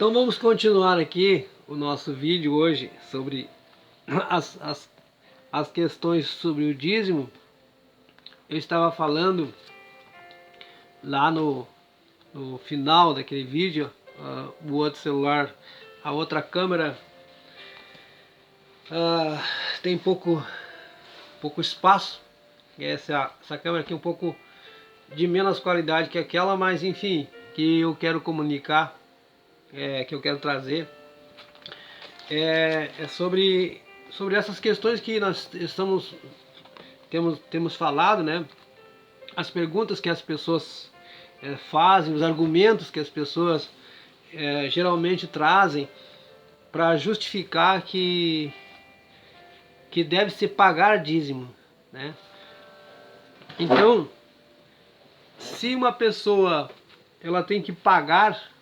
Então vamos continuar aqui o nosso vídeo hoje sobre as questões sobre o dízimo. Eu estava falando lá no final daquele vídeo, o outro celular, a outra câmera tem pouco espaço. Essa câmera aqui é um pouco de menos qualidade que aquela, mas enfim, que eu quero comunicar, que eu quero trazer, sobre essas questões que nós temos falado, né? As perguntas que as pessoas fazem, os argumentos que as pessoas geralmente trazem para justificar que deve se pagar dízimo, né? Então, se uma pessoa ela tem que pagar,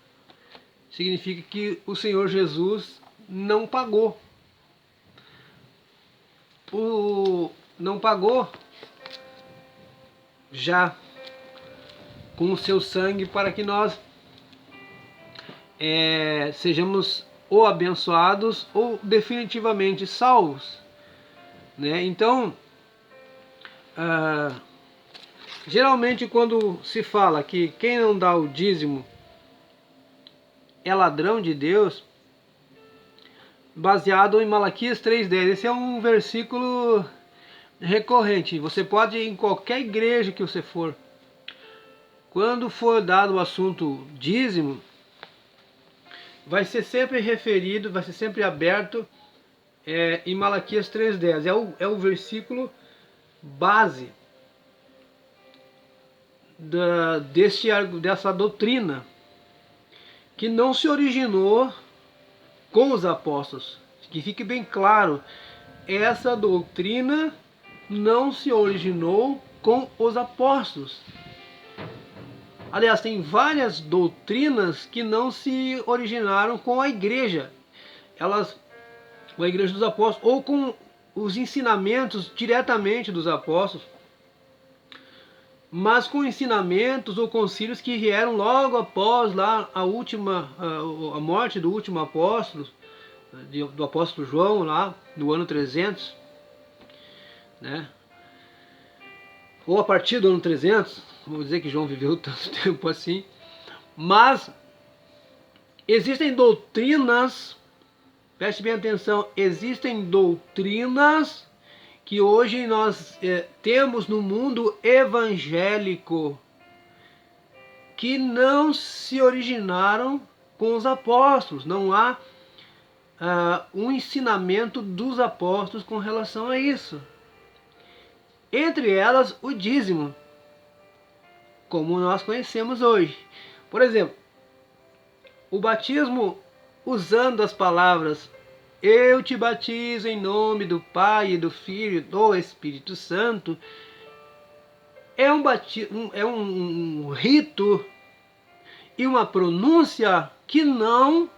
significa que o Senhor Jesus não pagou. Não pagou já com o seu sangue para que nós sejamos ou abençoados ou definitivamente salvos, né? Então, geralmente quando se fala que quem não dá o dízimo é ladrão de Deus, baseado em Malaquias 3:10. Esse é um versículo recorrente. Você pode ir em qualquer igreja que você for, quando for dado o assunto dízimo, vai ser sempre referido, vai ser sempre aberto em Malaquias 3:10. É o versículo base dessa doutrina, que não se originou com os apóstolos. Que fique bem claro, essa doutrina não se originou com os apóstolos. Aliás, tem várias doutrinas que não se originaram com a igreja. Com a igreja dos apóstolos, ou com os ensinamentos diretamente dos apóstolos, mas com ensinamentos ou concílios que vieram logo após lá a morte do último apóstolo, do apóstolo João, lá no ano 300, né? Ou a partir do ano 300, vamos dizer que João viveu tanto tempo assim. Mas existem doutrinas, preste bem atenção, existem doutrinas que hoje nós temos no mundo evangélico, que não se originaram com os apóstolos. Não há um ensinamento dos apóstolos com relação a isso. Entre elas, o dízimo, como nós conhecemos hoje. Por exemplo, o batismo usando as palavras "Eu te batizo em nome do Pai, e do Filho e do Espírito Santo", é um rito e uma pronúncia que não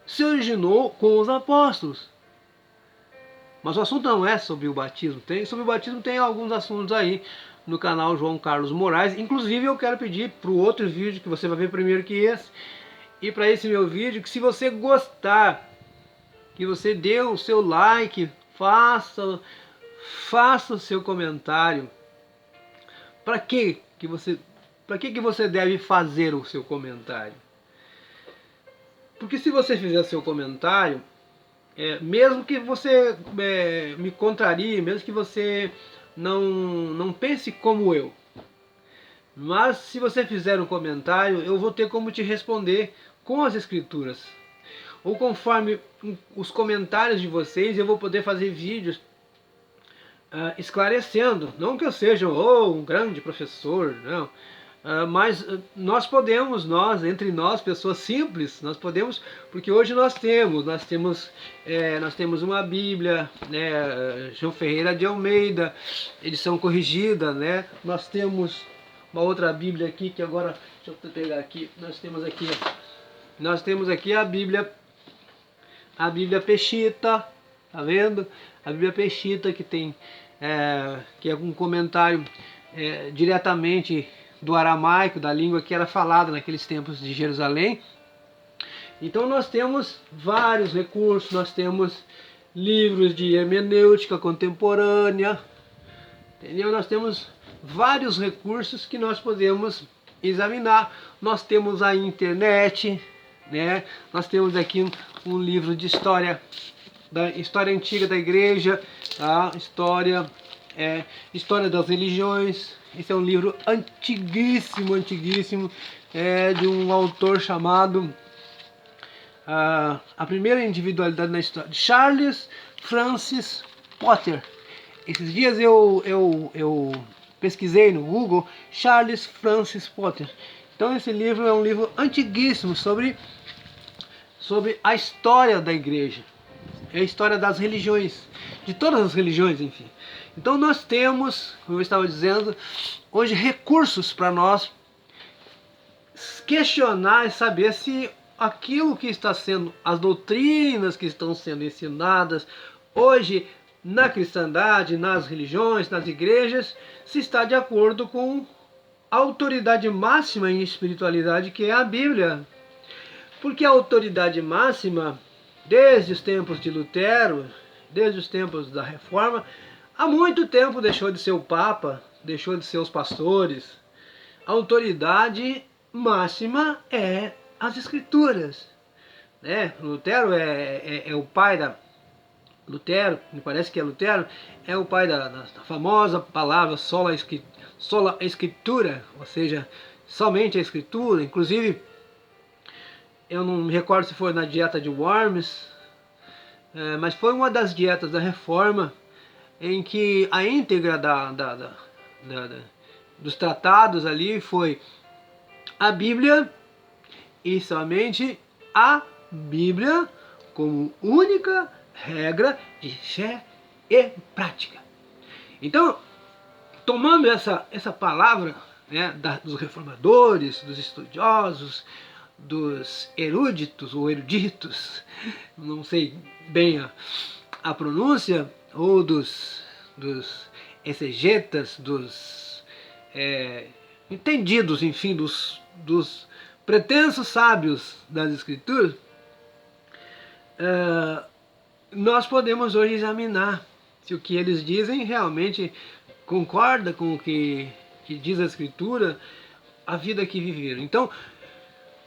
se originou com os apóstolos. Mas o assunto não é sobre o batismo. Sobre o batismo tem alguns assuntos aí no canal João Carlos Moraes. Inclusive eu quero pedir para o outro vídeo, que você vai ver primeiro que esse, e para esse meu vídeo, que se você gostar, que você dê o seu like, faça o seu comentário. Para que você deve fazer o seu comentário? Porque se você fizer seu comentário, mesmo que você me contrarie, mesmo que você não pense como eu, mas se você fizer um comentário, eu vou ter como te responder com as escrituras. Ou conforme os comentários de vocês, eu vou poder fazer vídeos esclarecendo. Não que eu seja um grande professor, não. Mas entre nós, pessoas simples, nós podemos, porque hoje nós temos uma Bíblia, né, João Ferreira de Almeida, edição corrigida, né? Nós temos uma outra Bíblia aqui, que agora, deixa eu pegar aqui, nós temos aqui a Bíblia Peshitta, tá vendo? A Bíblia Peshitta, que tem que é um comentário diretamente do aramaico, da língua que era falada naqueles tempos de Jerusalém. Então nós temos vários recursos, nós temos livros de hermenêutica contemporânea, entendeu? Nós temos vários recursos que nós podemos examinar. Nós temos a internet, né? Nós temos aqui um livro de história, da história antiga da igreja, tá? História das religiões. Esse é um livro antiguíssimo, antiguíssimo, de um autor chamado A Primeira Individualidade na História, Charles Francis Potter. Esses dias eu pesquisei no Google Charles Francis Potter. Então esse livro é um livro antiguíssimo sobre a história da igreja, a história das religiões, de todas as religiões, enfim. Então nós temos, como eu estava dizendo, hoje recursos para nós questionar e saber se aquilo que está sendo, as doutrinas que estão sendo ensinadas hoje na cristandade, nas religiões, nas igrejas, se está de acordo com a autoridade máxima em espiritualidade, que é a Bíblia. Porque a autoridade máxima, desde os tempos de Lutero, desde os tempos da Reforma, há muito tempo deixou de ser o Papa, deixou de ser os pastores. A autoridade máxima é as Escrituras, né? Lutero é o pai da... Lutero, me parece que é Lutero, é o pai da famosa palavra sola escritura, ou seja, somente a Escritura. Inclusive, eu não me recordo se foi na dieta de Worms, mas foi uma das dietas da Reforma, em que a íntegra dos tratados ali foi a Bíblia, e somente a Bíblia como única regra de fé e prática. Então, tomando essa palavra, né, dos reformadores, dos estudiosos, dos eruditos ou eruditos, não sei bem a pronúncia, ou dos exegetas, dos entendidos, enfim, dos pretensos sábios das Escrituras, nós podemos hoje examinar se o que eles dizem realmente concorda com o que diz a Escritura, a vida que viveram. Então,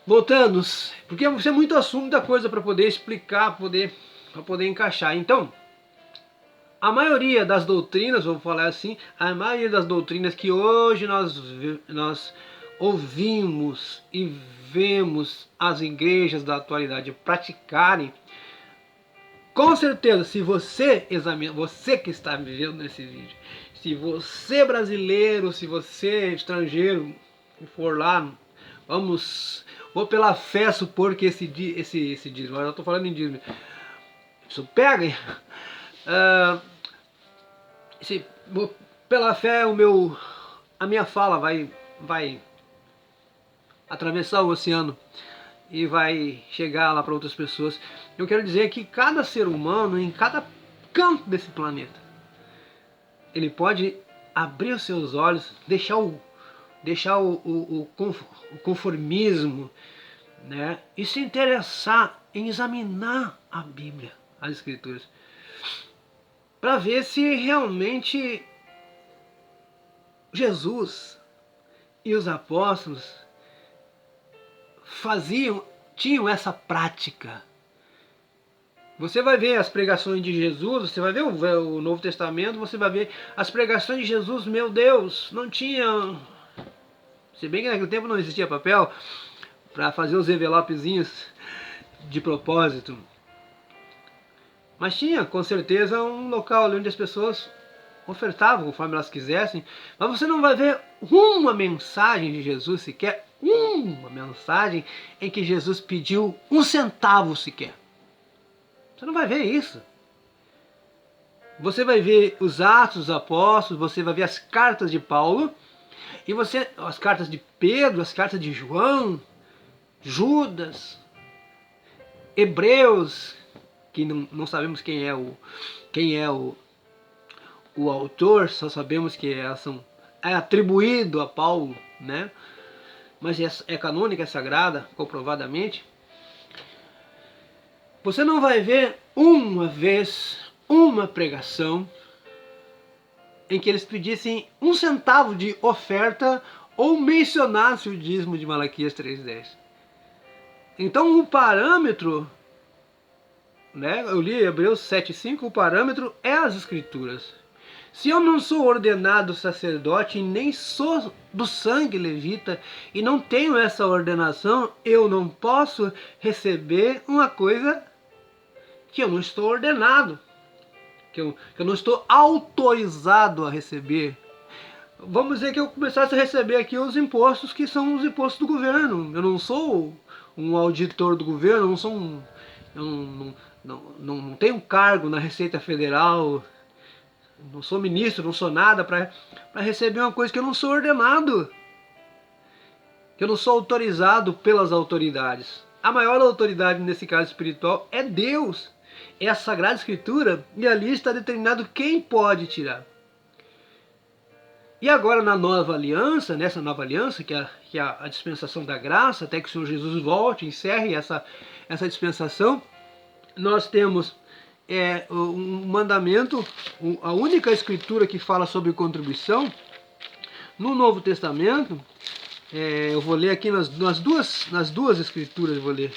voltando, porque isso é muito assunto, muita coisa para poder explicar, para poder encaixar. Então, a maioria das doutrinas, vou falar assim, a maioria das doutrinas que hoje nós ouvimos e vemos as igrejas da atualidade praticarem, com certeza, se você examina, você que está vivendo nesse vídeo, se você brasileiro, se você estrangeiro, for lá, vou pela fé supor que esse dízimo, agora eu estou falando em dízimo, isso pega, pela fé a minha fala vai atravessar o oceano e vai chegar lá para outras pessoas. Eu quero dizer que cada ser humano, em cada canto desse planeta, ele pode abrir os seus olhos, deixar o conformismo, né, e se interessar em examinar a Bíblia, as Escrituras, para ver se realmente Jesus e os apóstolos tinham essa prática. Você vai ver as pregações de Jesus, você vai ver o Novo Testamento, você vai ver as pregações de Jesus, meu Deus, não tinha... Se bem que naquele tempo não existia papel para fazer os envelopezinhos de propósito. Mas tinha, com certeza, um local onde as pessoas ofertavam conforme elas quisessem. Mas você não vai ver uma mensagem de Jesus sequer, uma mensagem em que Jesus pediu um centavo sequer. Você não vai ver isso. Você vai ver os Atos dos Apóstolos, você vai ver as cartas de Paulo, e as cartas de Pedro, as cartas de João, Judas, Hebreus, que não sabemos quem é o autor, só sabemos que é atribuído a Paulo, né? Mas é canônica, é sagrada, comprovadamente. Você não vai ver uma vez uma pregação em que eles pedissem 1 centavo de oferta ou mencionasse o dízimo de Malaquias 3:10. Então o parâmetro, né, eu li Hebreus 7:5, o parâmetro é as Escrituras. Se eu não sou ordenado sacerdote e nem sou do sangue levita e não tenho essa ordenação, eu não posso receber uma coisa que eu não estou ordenado, que eu não estou autorizado a receber. Vamos dizer que eu começasse a receber aqui os impostos que são os impostos do governo. Eu não sou um auditor do governo, eu não sou um... Eu não tenho um cargo na Receita Federal, não sou ministro, não sou nada para receber uma coisa que eu não sou ordenado, que eu não sou autorizado pelas autoridades. A maior autoridade nesse caso espiritual é Deus, é a Sagrada Escritura, e ali está determinado quem pode tirar. E agora na nova aliança, nessa nova aliança, que é a dispensação da graça, até que o Senhor Jesus volte, encerre essa dispensação, nós temos um mandamento, a única escritura que fala sobre contribuição, no Novo Testamento, eu vou ler aqui nas duas escrituras, eu vou ler.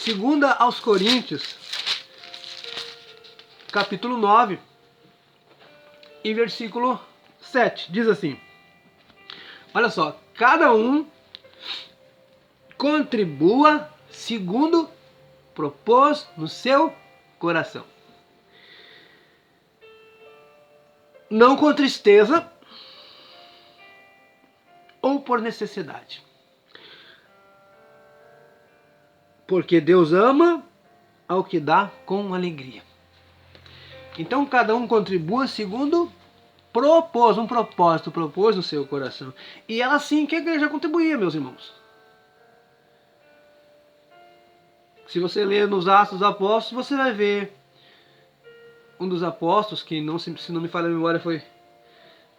2 aos Coríntios, capítulo 9, e versículo 7, diz assim, olha só, cada um contribua segundo propôs no seu coração, não com tristeza ou por necessidade, porque Deus ama ao que dá com alegria. Então cada um contribua segundo propôs, um propósito, propôs no seu coração. E ela sim que a igreja contribuía, meus irmãos. Se você ler nos Atos dos Apóstolos, você vai ver um dos apóstolos, que não, se não me falha a memória,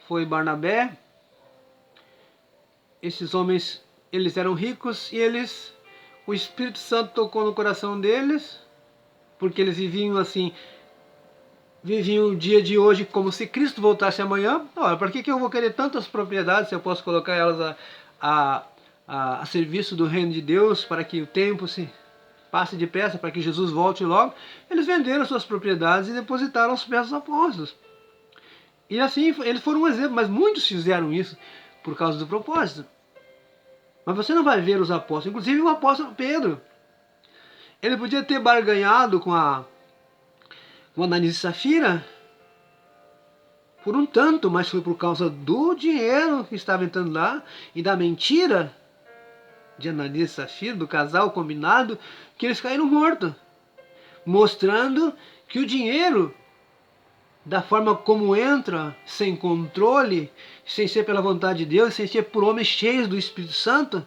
foi Barnabé. Esses homens, eles eram ricos e o Espírito Santo tocou no coração deles, porque eles viviam assim, viviam o dia de hoje como se Cristo voltasse amanhã. Olha, para que eu vou querer tantas propriedades se eu posso colocar elas a serviço do reino de Deus, para que o tempo se passe depressa, para que Jesus volte logo? Eles venderam suas propriedades e depositaram aos pés dos apóstolos. E assim, eles foram um exemplo, mas muitos fizeram isso por causa do propósito. Mas você não vai ver os apóstolos, inclusive o apóstolo Pedro. Ele podia ter barganhado com a Ananias e Safira por um tanto, mas foi por causa do dinheiro que estava entrando lá e da mentira de Ananias e Safira, do casal combinado, que eles caíram mortos, mostrando que o dinheiro, da forma como entra, sem controle, sem ser pela vontade de Deus, sem ser por homens cheios do Espírito Santo,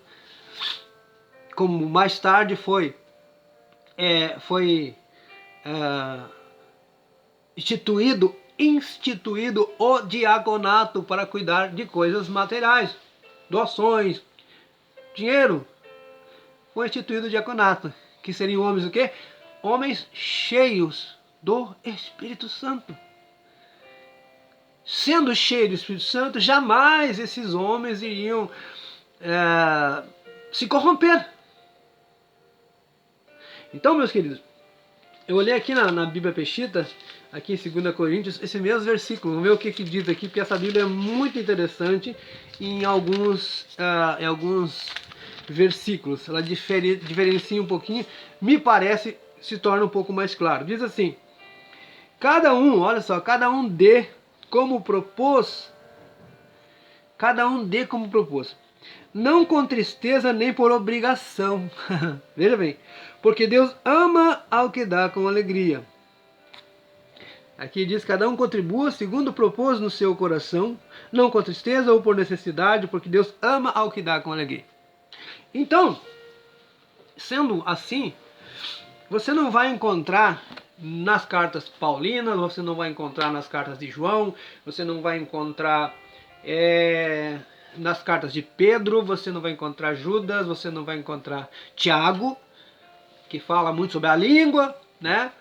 como mais tarde foi instituído o diaconato para cuidar de coisas materiais, doações, dinheiro. Foi instituído o diaconato, que seriam homens o quê? Homens cheios do Espírito Santo. Sendo cheio do Espírito Santo, jamais esses homens iriam se corromper. Então, meus queridos, eu olhei aqui na Bíblia Peshitta, aqui em 2 Coríntios, esse mesmo versículo. Vamos ver o que diz aqui, porque essa Bíblia é muito interessante em alguns versículos. Ela diferencia um pouquinho, me parece, se torna um pouco mais claro. Diz assim, cada um, olha só, cada um dê como propôs, não com tristeza nem por obrigação. Veja bem, porque Deus ama ao que dá com alegria. Aqui diz, cada um contribua segundo propôs no seu coração, não com tristeza ou por necessidade, porque Deus ama ao que dá com alegria. Então, sendo assim, você não vai encontrar nas cartas paulinas, você não vai encontrar nas cartas de João, você não vai encontrar nas cartas de Pedro, você não vai encontrar Judas, você não vai encontrar Tiago, que fala muito sobre a língua, né?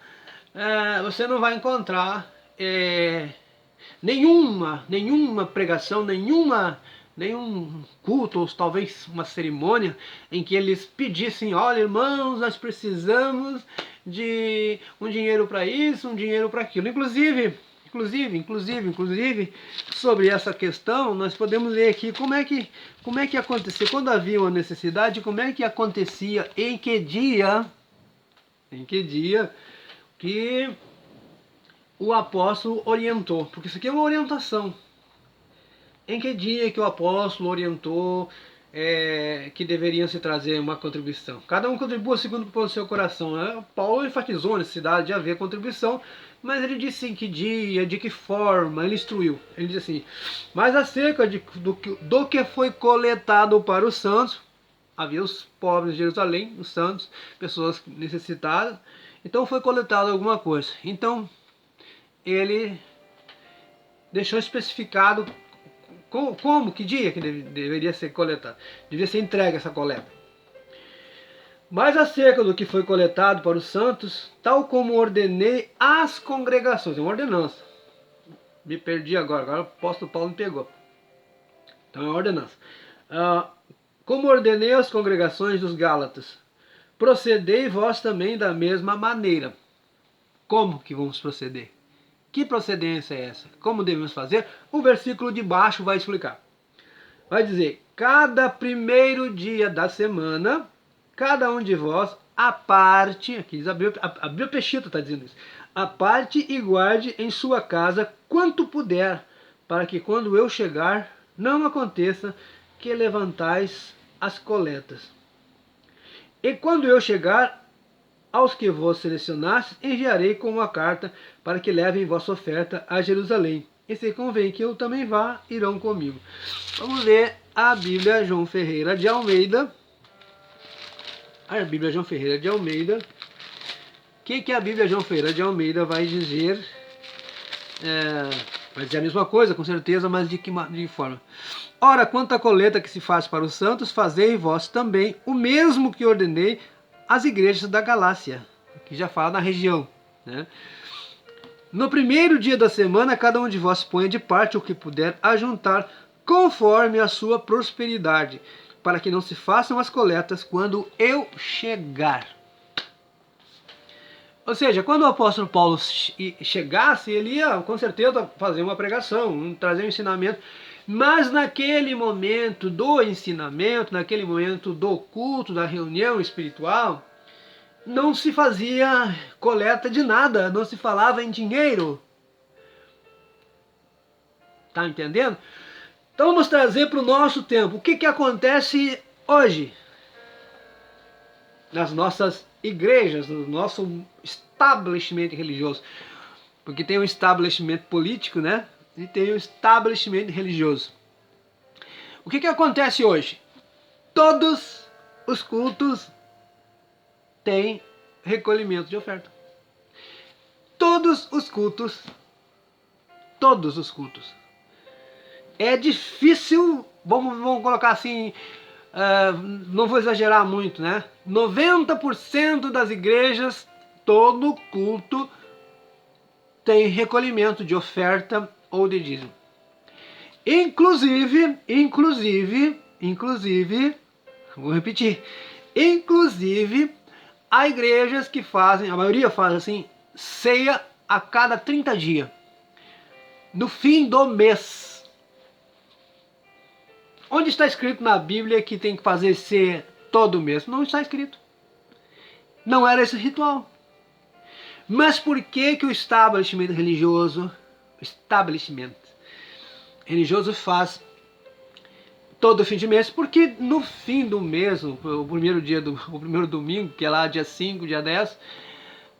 Você não vai encontrar nenhuma pregação, nenhum culto, ou talvez uma cerimônia, em que eles pedissem: olha, irmãos, nós precisamos de um dinheiro para isso, um dinheiro para aquilo. Inclusive, sobre essa questão, nós podemos ver aqui como é que acontecia, quando havia uma necessidade, como é que acontecia, em que dia que o apóstolo orientou, porque isso aqui é uma orientação. Em que dia que o apóstolo orientou que deveriam se trazer uma contribuição? Cada um contribua segundo o seu coração. Paulo enfatizou a necessidade de haver contribuição, mas ele disse em que dia, de que forma, ele instruiu. Ele disse assim: mas acerca do que foi coletado para os santos, havia os pobres de Jerusalém, os santos, pessoas necessitadas, então foi coletado alguma coisa. Então ele deixou especificado que dia que deveria ser coletado, devia ser entregue essa coleta. Mas acerca do que foi coletado para os santos, tal como ordenei às congregações, é uma ordenança. Me perdi agora o apóstolo Paulo me pegou. Então é uma ordenança. Como ordenei às congregações dos Gálatas, procedei vós também da mesma maneira. Como que vamos proceder? Que procedência é essa? Como devemos fazer? O versículo de baixo vai explicar. Vai dizer: cada primeiro dia da semana, cada um de vós aparte, aqui diz a Bíblia Peshitta está dizendo isso, aparte e guarde em sua casa quanto puder, para que quando eu chegar, não aconteça que levantais as coletas. E quando eu chegar, aos que vos selecionaste, enviarei com uma carta para que levem vossa oferta a Jerusalém. E se convém que eu também vá, irão comigo. Vamos ver a Bíblia João Ferreira de Almeida. A Bíblia João Ferreira de Almeida. O que a Bíblia João Ferreira de Almeida vai dizer? Vai dizer a mesma coisa, com certeza, mas de que forma? Ora, quanto à coleta que se faz para os santos, fazei vós também o mesmo que ordenei às igrejas da Galácia, que já fala na região, né? No primeiro dia da semana, cada um de vós ponha de parte o que puder ajuntar, conforme a sua prosperidade, para que não se façam as coletas quando eu chegar. Ou seja, quando o apóstolo Paulo chegasse, ele ia com certeza fazer uma pregação, trazer um ensinamento. Mas naquele momento do ensinamento, naquele momento do culto, da reunião espiritual, não se fazia coleta de nada, não se falava em dinheiro. Tá entendendo? Então vamos trazer para o nosso tempo. O que acontece hoje? Nas nossas igrejas, no nosso estabelecimento religioso. Porque tem um estabelecimento político, né? E tem um estabelecimento religioso. O que acontece hoje? Todos os cultos têm recolhimento de oferta. Todos os cultos. É difícil, vamos colocar assim, não vou exagerar muito, né? 90% das igrejas, todo culto tem recolhimento de oferta ou de dízimo. Inclusive, vou repetir, inclusive há igrejas que fazem, a maioria faz assim, ceia a cada 30 dias, no fim do mês. Onde está escrito na Bíblia que tem que fazer ceia todo mês? Não está escrito. Não era esse ritual. Mas por que o estabelecimento religioso faz todo fim de mês? Porque no fim do mês, o primeiro domingo, que é lá dia 5, dia 10,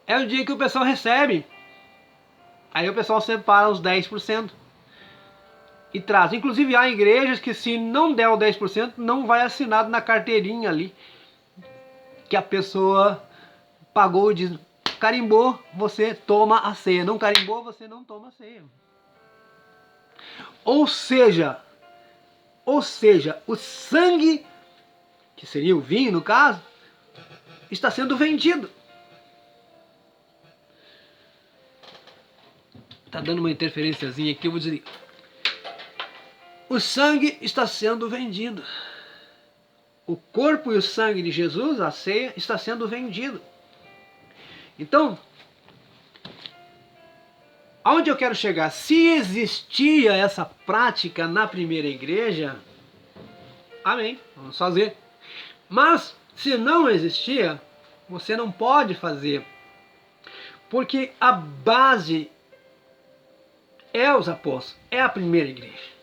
é o dia que o pessoal recebe. Aí o pessoal separa os 10% e traz. Inclusive há igrejas que, se não der o 10%, não vai assinado na carteirinha ali que a pessoa pagou e diz: carimbou, você toma a ceia. Não carimbou, você não toma a ceia. Ou seja, o sangue, que seria o vinho no caso, está sendo vendido. Está dando uma interferênciazinha aqui, eu vou dizer. O sangue está sendo vendido. O corpo e o sangue de Jesus, a ceia, está sendo vendido. Então, aonde eu quero chegar? Se existia essa prática na primeira igreja, amém, vamos fazer. Mas, se não existia, você não pode fazer. Porque a base é os apóstolos, é a primeira igreja.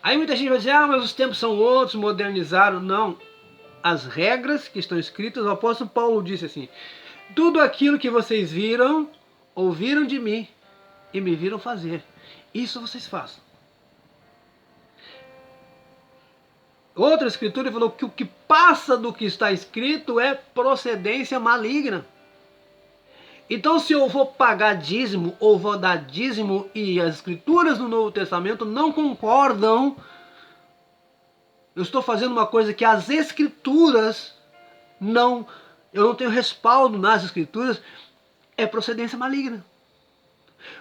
Aí muita gente vai dizer, mas os tempos são outros, modernizaram. Não. As regras que estão escritas, o apóstolo Paulo disse assim, tudo aquilo que vocês viram, ouviram de mim e me viram fazer, isso vocês façam. Outra escritura falou que o que passa do que está escrito é procedência maligna. Então, se eu vou pagar dízimo ou vou dar dízimo e as escrituras do Novo Testamento não concordam, eu estou fazendo uma coisa que as escrituras não, eu não tenho respaldo nas escrituras, é procedência maligna.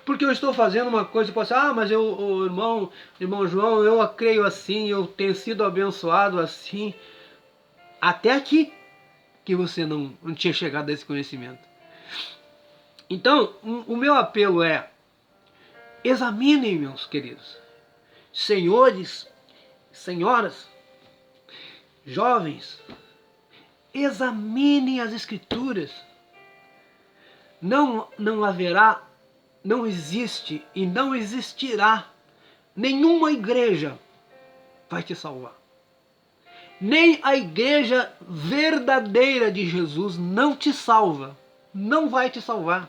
Porque eu estou fazendo uma coisa, eu posso dizer, mas o irmão João, eu creio assim, eu tenho sido abençoado assim. Até aqui que você não tinha chegado a esse conhecimento. Então, o meu apelo é, examinem, meus queridos, senhores, senhoras, jovens, examinem as escrituras. Não haverá, não existe e não existirá nenhuma igreja vai te salvar. Nem a igreja verdadeira de Jesus não te salva, não vai te salvar.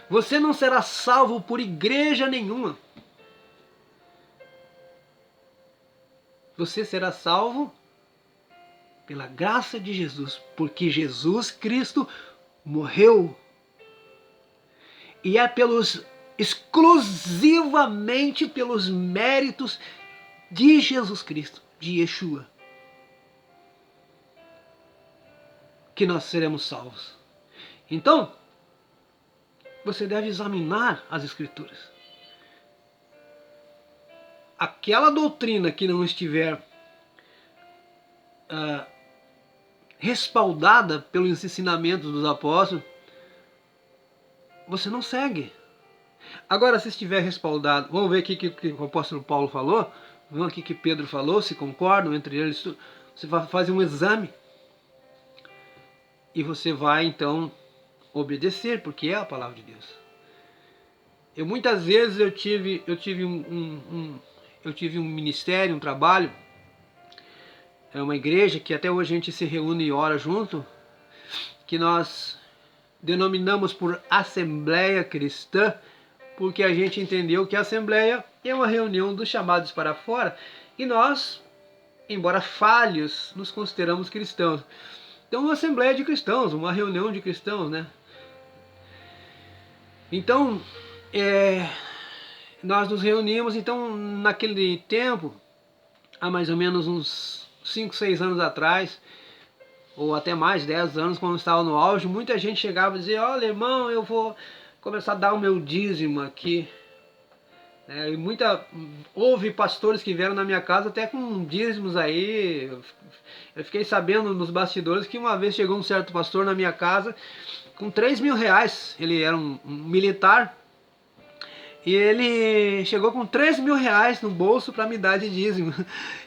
Você não será salvo por igreja nenhuma. Você será salvo pela graça de Jesus, porque Jesus Cristo morreu. E é exclusivamente pelos méritos de Jesus Cristo, de Yeshua, que nós seremos salvos. Então, você deve examinar as escrituras. Aquela doutrina que não estiver respaldada pelos ensinamentos dos apóstolos, você não segue. Agora, se estiver respaldado, vamos ver aqui o que o apóstolo Paulo falou, vamos aqui o que Pedro falou, se concordam entre eles, você vai fazer um exame e você vai então obedecer, porque é a palavra de Deus. Muitas vezes eu tive um ministério, um trabalho, é uma igreja que até hoje a gente se reúne e ora junto, que nós denominamos por Assembleia Cristã, porque a gente entendeu que a Assembleia é uma reunião dos chamados para fora, e nós, embora falhos, nos consideramos cristãos. Então, uma Assembleia de cristãos, uma reunião de cristãos, né? Então, nós nos reunimos, então, naquele tempo, há mais ou menos uns 5, 6 anos atrás, ou até mais, 10 anos, quando estava no auge, muita gente chegava e dizia, olha, irmão, eu vou começar a dar o meu dízimo aqui. Houve pastores que vieram na minha casa até com dízimos aí. Eu fiquei sabendo nos bastidores que uma vez chegou um certo pastor na minha casa com 3 mil reais. Ele era um militar e ele chegou com 3 mil reais no bolso para me dar de dízimo.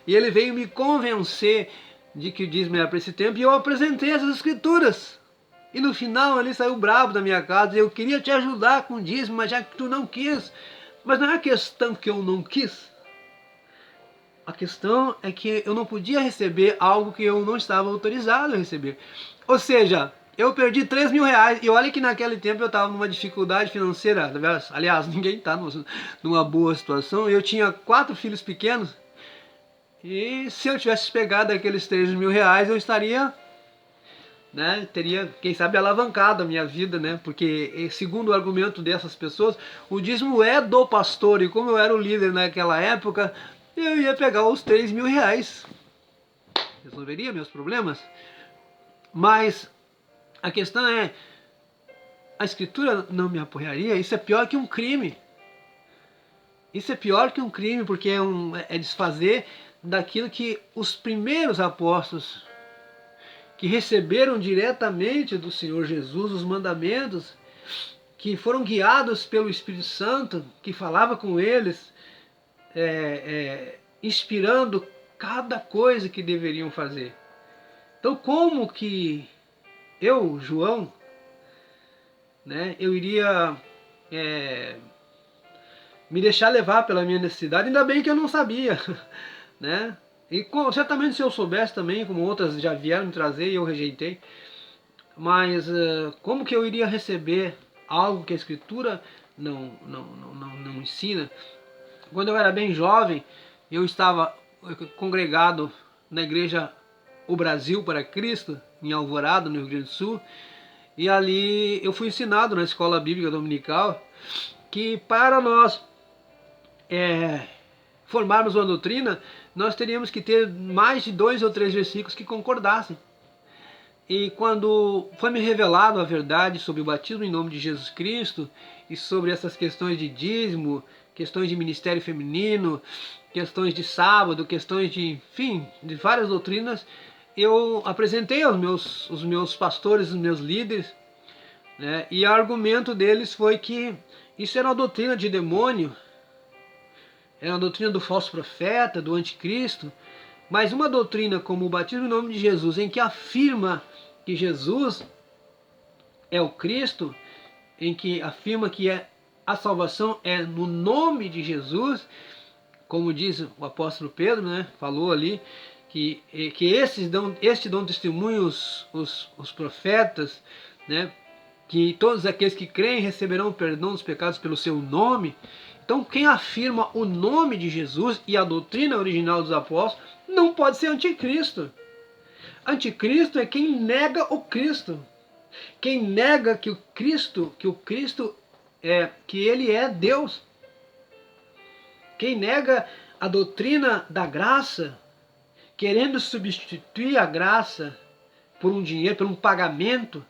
E ele veio me convencer de que o dízimo era para esse tempo, e eu apresentei essas escrituras. E no final ele saiu bravo da minha casa, eu queria te ajudar com o dízimo, mas já que tu não quis. Mas não é a questão que eu não quis. A questão é que eu não podia receber algo que eu não estava autorizado a receber. Ou seja, eu perdi 3 mil reais, e olha que naquele tempo eu estava numa dificuldade financeira. Aliás, ninguém está numa boa situação. Eu tinha 4 filhos pequenos, e se eu tivesse pegado aqueles 3 mil reais, eu estaria, teria, quem sabe, alavancado a minha vida, porque, segundo o argumento dessas pessoas, o dízimo é do pastor, e como eu era o líder naquela época, eu ia pegar os 3 mil reais. Resolveria meus problemas? Mas a questão é, a Escritura não me apoiaria? Isso é pior que um crime. Isso é pior que um crime, porque é desfazer daquilo que os primeiros apóstolos, que receberam diretamente do Senhor Jesus os mandamentos, que foram guiados pelo Espírito Santo, que falava com eles, inspirando cada coisa que deveriam fazer. Então, como que eu, João, né, eu iria me deixar levar pela minha necessidade? Ainda bem que eu não sabia, né? E certamente se eu soubesse também, como outras já vieram me trazer e eu rejeitei, mas como que eu iria receber algo que a Escritura não ensina? Quando eu era bem jovem, eu estava congregado na igreja O Brasil para Cristo, em Alvorada, no Rio Grande do Sul, e ali eu fui ensinado na escola bíblica dominical que para nós formarmos uma doutrina, nós teríamos que ter mais de 2 ou 3 versículos que concordassem. E quando foi me revelado a verdade sobre o batismo em nome de Jesus Cristo e sobre essas questões de dízimo, questões de ministério feminino, questões de sábado, questões de, enfim, de várias doutrinas, eu apresentei aos os meus pastores, os meus líderes, né, e o argumento deles foi que isso era uma doutrina de demônio, era uma doutrina do falso profeta, do anticristo, mas uma doutrina como o batismo em nome de Jesus, em que afirma que Jesus é o Cristo, em que afirma que a salvação é no nome de Jesus, como diz o apóstolo Pedro, né, falou ali, que estes dão testemunho os profetas, né, que todos aqueles que creem receberão o perdão dos pecados pelo seu nome. Então quem afirma o nome de Jesus e a doutrina original dos apóstolos não pode ser anticristo. Anticristo é quem nega o Cristo. Quem nega que o Cristo que ele é Deus. Quem nega a doutrina da graça, querendo substituir a graça por um dinheiro, por um pagamento,